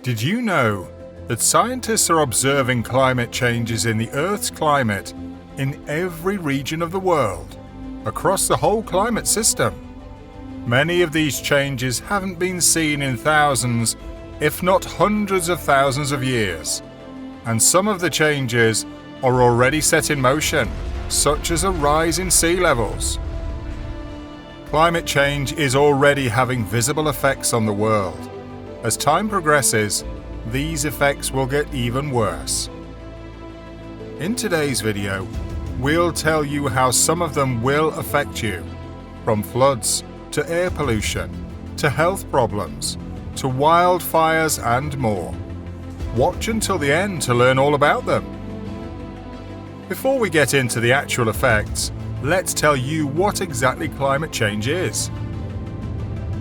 Did you know that scientists are observing climate changes in the Earth's climate in every region of the world, across the whole climate system? Many of these changes haven't been seen in thousands, if not hundreds of thousands of years, and some of the changes are already set in motion, such as a rise in sea levels. Climate change is already having visible effects on the world. As time progresses, these effects will get even worse. In today's video, we'll tell you how some of them will affect you, from floods to air pollution, to health problems, to wildfires and more. Watch until the end to learn all about them. Before we get into the actual effects, let's tell you what exactly climate change is.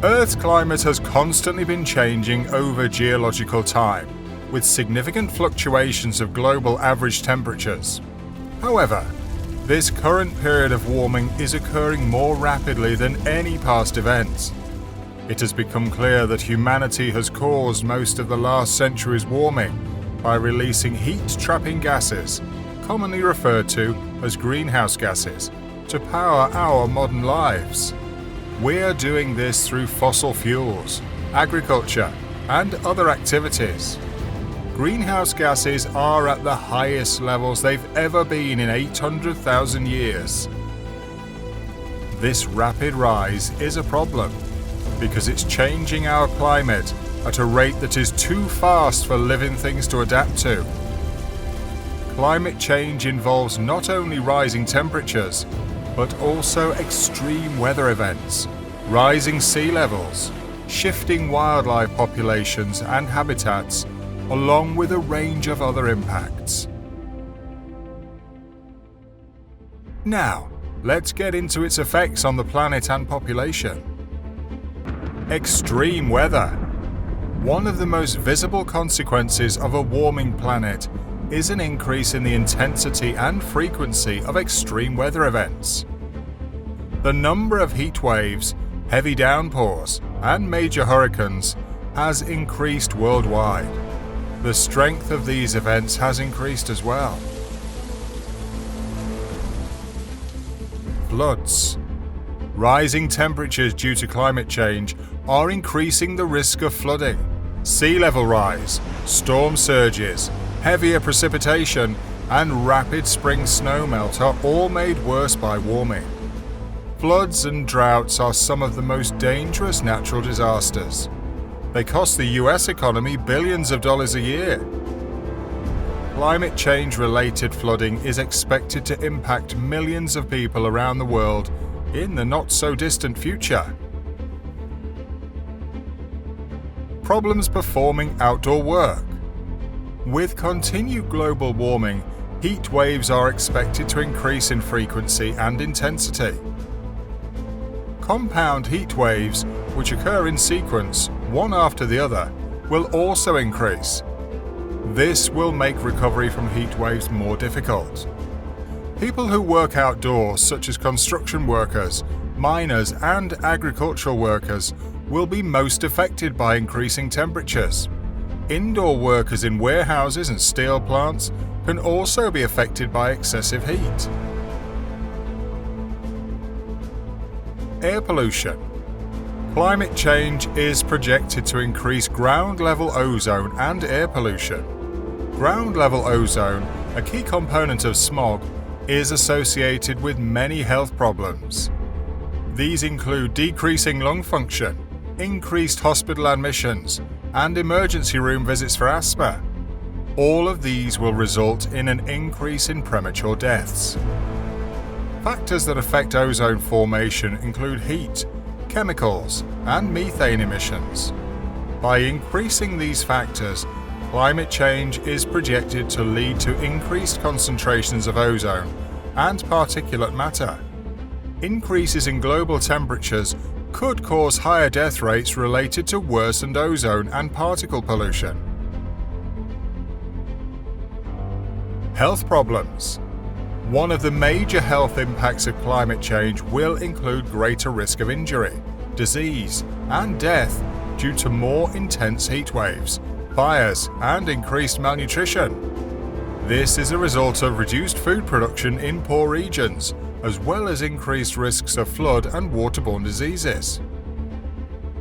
Earth's climate has constantly been changing over geological time, with significant fluctuations of global average temperatures. However, this current period of warming is occurring more rapidly than any past event. It has become clear that humanity has caused most of the last century's warming by releasing heat-trapping gases, commonly referred to as greenhouse gases, to power our modern lives. We're doing this through fossil fuels, agriculture, and other activities. Greenhouse gases are at the highest levels they've ever been in 800,000 years. This rapid rise is a problem because it's changing our climate at a rate that is too fast for living things to adapt to. Climate change involves not only rising temperatures, but also extreme weather events, rising sea levels, shifting wildlife populations and habitats, along with a range of other impacts. Now, let's get into its effects on the planet and population. Extreme weather. One of the most visible consequences of a warming planet is an increase in the intensity and frequency of extreme weather events. The number of heat waves, heavy downpours, and major hurricanes has increased worldwide. The strength of these events has increased as well. Floods. Rising temperatures due to climate change are increasing the risk of flooding. Sea level rise, storm surges, heavier precipitation, and rapid spring snowmelt are all made worse by warming. Floods and droughts are some of the most dangerous natural disasters. They cost the US economy billions of dollars a year. Climate change-related flooding is expected to impact millions of people around the world in the not-so-distant future. Problems performing outdoor work. With continued global warming, heat waves are expected to increase in frequency and intensity. Compound heat waves, which occur in sequence, one after the other, will also increase. This will make recovery from heat waves more difficult. People who work outdoors, such as construction workers, miners, and agricultural workers, will be most affected by increasing temperatures. Indoor workers in warehouses and steel plants can also be affected by excessive heat. Air pollution. Climate change is projected to increase ground-level ozone and air pollution. Ground-level ozone, a key component of smog, is associated with many health problems. These include decreasing lung function, increased hospital admissions, and emergency room visits for asthma. All of these will result in an increase in premature deaths. Factors that affect ozone formation include heat, chemicals, and methane emissions. By increasing these factors, climate change is projected to lead to increased concentrations of ozone and particulate matter. Increases in global temperatures could cause higher death rates related to worsened ozone and particle pollution. Health problems. One of the major health impacts of climate change will include greater risk of injury. disease, and death due to more intense heat waves, fires, and increased malnutrition. This is a result of reduced food production in poor regions, as well as increased risks of flood and waterborne diseases.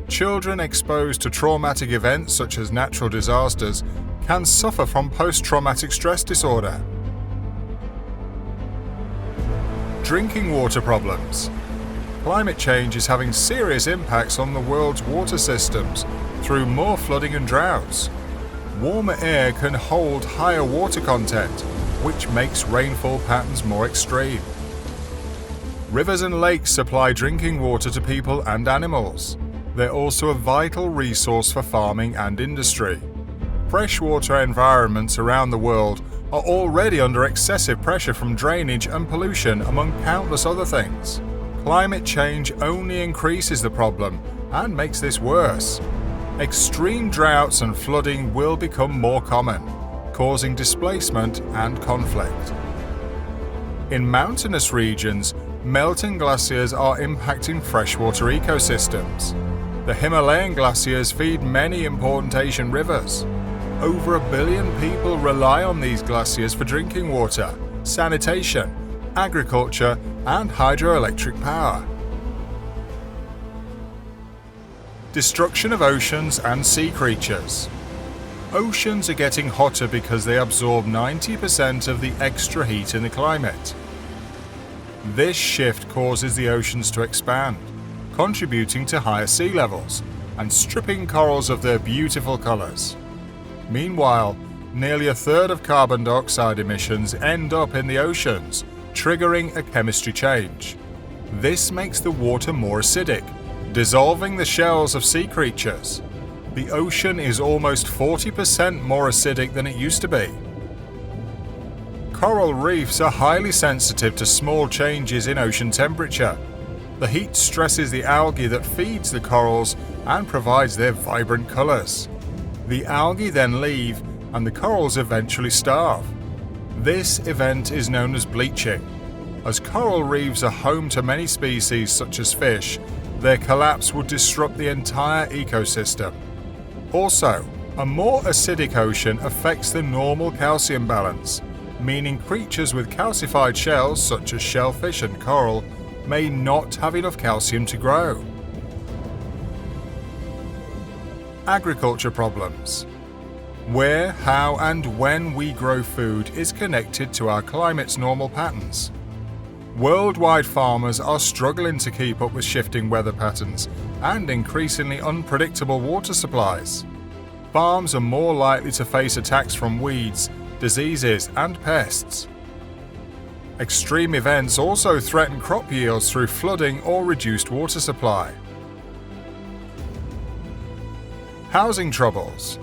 Children exposed to traumatic events such as natural disasters can suffer from post-traumatic stress disorder. Drinking water problems. Climate change is having serious impacts on the world's water systems through more flooding and droughts. Warmer air can hold higher water content, which makes rainfall patterns more extreme. Rivers and lakes supply drinking water to people and animals. They're also a vital resource for farming and industry. Freshwater environments around the world are already under excessive pressure from drainage and pollution, among countless other things. Climate change only increases the problem and makes this worse. Extreme droughts and flooding will become more common, causing displacement and conflict. In mountainous regions, melting glaciers are impacting freshwater ecosystems. The Himalayan glaciers feed many important Asian rivers. Over 1 billion people rely on these glaciers for drinking water, sanitation, agriculture, and hydroelectric power. Destruction of oceans and sea creatures. Oceans are getting hotter because they absorb 90% of the extra heat in the climate. This shift causes the oceans to expand, contributing to higher sea levels and stripping corals of their beautiful colors. Meanwhile, nearly a third of carbon dioxide emissions end up in the oceans, triggering a chemistry change. This makes the water more acidic, dissolving the shells of sea creatures. The ocean is almost 40% more acidic than it used to be. Coral reefs are highly sensitive to small changes in ocean temperature. The heat stresses the algae that feeds the corals and provides their vibrant colors. The algae then leave, and the corals eventually starve. This event is known as bleaching. As coral reefs are home to many species such as fish, their collapse would disrupt the entire ecosystem. Also, a more acidic ocean affects the normal calcium balance, meaning creatures with calcified shells such as shellfish and coral may not have enough calcium to grow. Agriculture problems. Where, how, and when we grow food is connected to our climate's normal patterns. Worldwide farmers are struggling to keep up with shifting weather patterns and increasingly unpredictable water supplies. Farms are more likely to face attacks from weeds, diseases, and pests. Extreme events also threaten crop yields through flooding or reduced water supply. Housing troubles.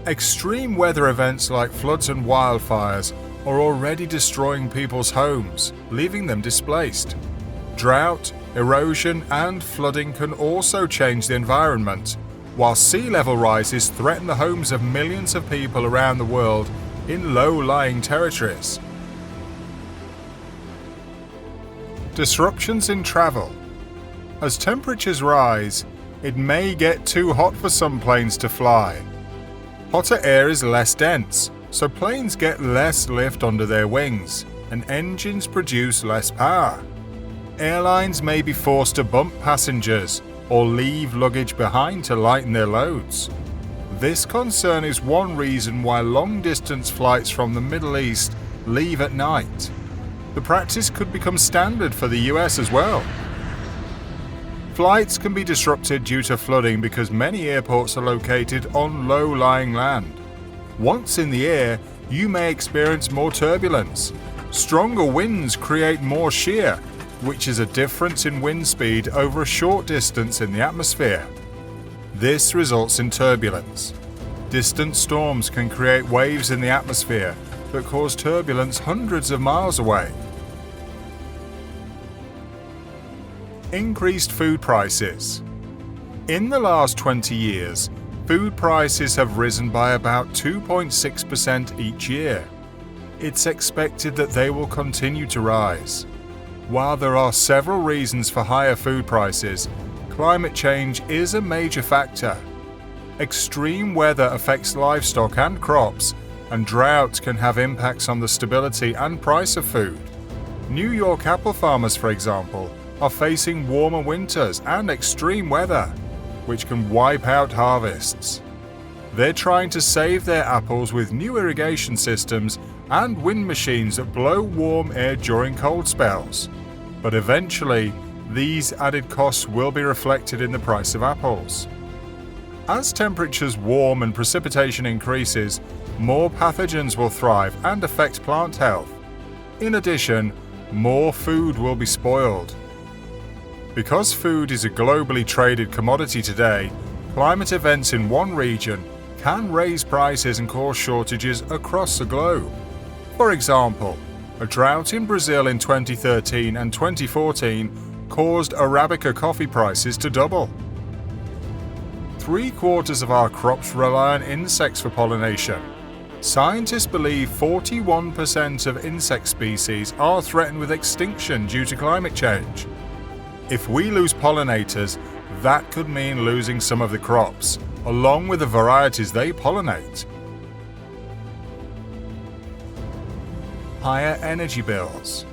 Extreme weather events like floods and wildfires are already destroying people's homes, leaving them displaced. Drought, erosion, and flooding can also change the environment, while sea level rises threaten the homes of millions of people around the world in low-lying territories. Disruptions in travel. As temperatures rise, it may get too hot for some planes to fly. Hotter air is less dense, so planes get less lift under their wings, and engines produce less power. Airlines may be forced to bump passengers or leave luggage behind to lighten their loads. This concern is one reason why long-distance flights from the Middle East leave at night. The practice could become standard for the US as well. Flights can be disrupted due to flooding because many airports are located on low-lying land. Once in the air, you may experience more turbulence. Stronger winds create more shear, which is a difference in wind speed over a short distance in the atmosphere. This results in turbulence. Distant storms can create waves in the atmosphere that cause turbulence hundreds of miles away. Increased food prices. In the last 20 years, food prices have risen by about 2.6% each year. It's expected that they will continue to rise. While there are several reasons for higher food prices, climate change is a major factor. Extreme weather affects livestock and crops, and droughts can have impacts on the stability and price of food. New York apple farmers, for example, are facing warmer winters and extreme weather, which can wipe out harvests. They're trying to save their apples with new irrigation systems and wind machines that blow warm air during cold spells. But eventually, these added costs will be reflected in the price of apples. As temperatures warm and precipitation increases, more pathogens will thrive and affect plant health. In addition, more food will be spoiled. Because food is a globally traded commodity today, climate events in one region can raise prices and cause shortages across the globe. For example, a drought in Brazil in 2013 and 2014 caused Arabica coffee prices to double. 3/4 of our crops rely on insects for pollination. Scientists believe 41% of insect species are threatened with extinction due to climate change. If we lose pollinators, that could mean losing some of the crops, along with the varieties they pollinate. Higher energy bills.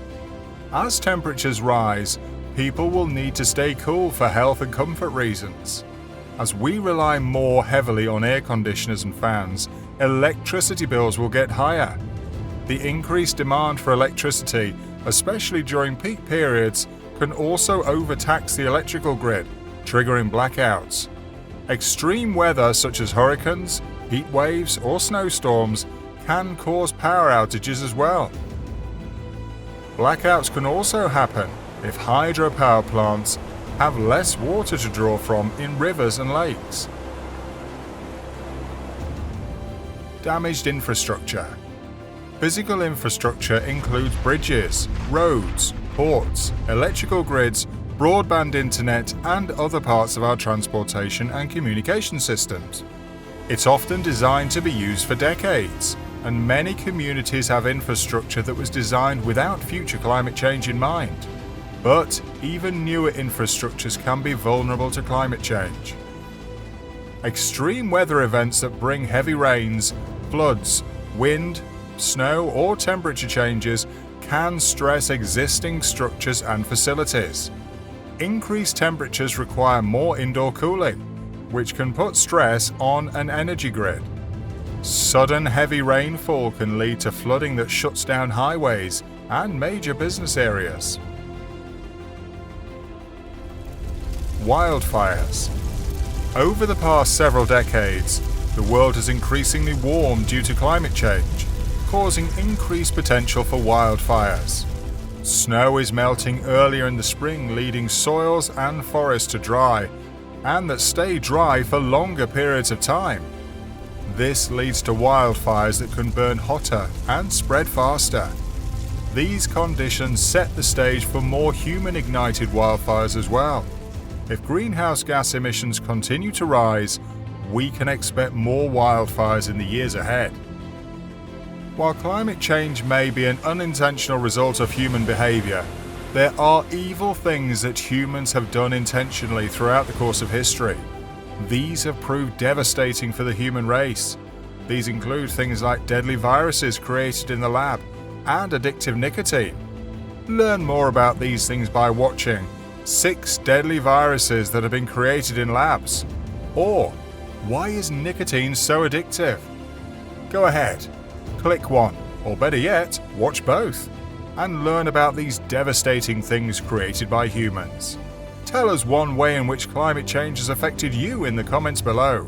As temperatures rise, people will need to stay cool for health and comfort reasons. As we rely more heavily on air conditioners and fans, electricity bills will get higher. The increased demand for electricity, especially during peak periods, can also overtax the electrical grid, triggering blackouts. Extreme weather such as hurricanes, heat waves, or snowstorms can cause power outages as well. Blackouts can also happen if hydropower plants have less water to draw from in rivers and lakes. Damaged infrastructure. Physical infrastructure includes bridges, roads, ports, electrical grids, broadband internet, and other parts of our transportation and communication systems. It's often designed to be used for decades, and many communities have infrastructure that was designed without future climate change in mind. But even newer infrastructures can be vulnerable to climate change. Extreme weather events that bring heavy rains, floods, wind, snow, or temperature changes can stress existing structures and facilities. Increased temperatures require more indoor cooling, which can put stress on an energy grid. Sudden heavy rainfall can lead to flooding that shuts down highways and major business areas. Wildfires. Over the past several decades, the world has increasingly warmed due to climate change, causing increased potential for wildfires. Snow is melting earlier in the spring, leading soils and forests to dry, and that stay dry for longer periods of time. This leads to wildfires that can burn hotter and spread faster. These conditions set the stage for more human-ignited wildfires as well. If greenhouse gas emissions continue to rise, we can expect more wildfires in the years ahead. While climate change may be an unintentional result of human behavior, there are evil things that humans have done intentionally throughout the course of history. These have proved devastating for the human race. These include things like deadly viruses created in the lab and addictive nicotine. Learn more about these things by watching 6 Deadly Viruses That Have Been Created in Labs, or Why is Nicotine So Addictive? Go ahead, click one, or better yet, watch both, and learn about these devastating things created by humans. Tell us one way in which climate change has affected you in the comments below.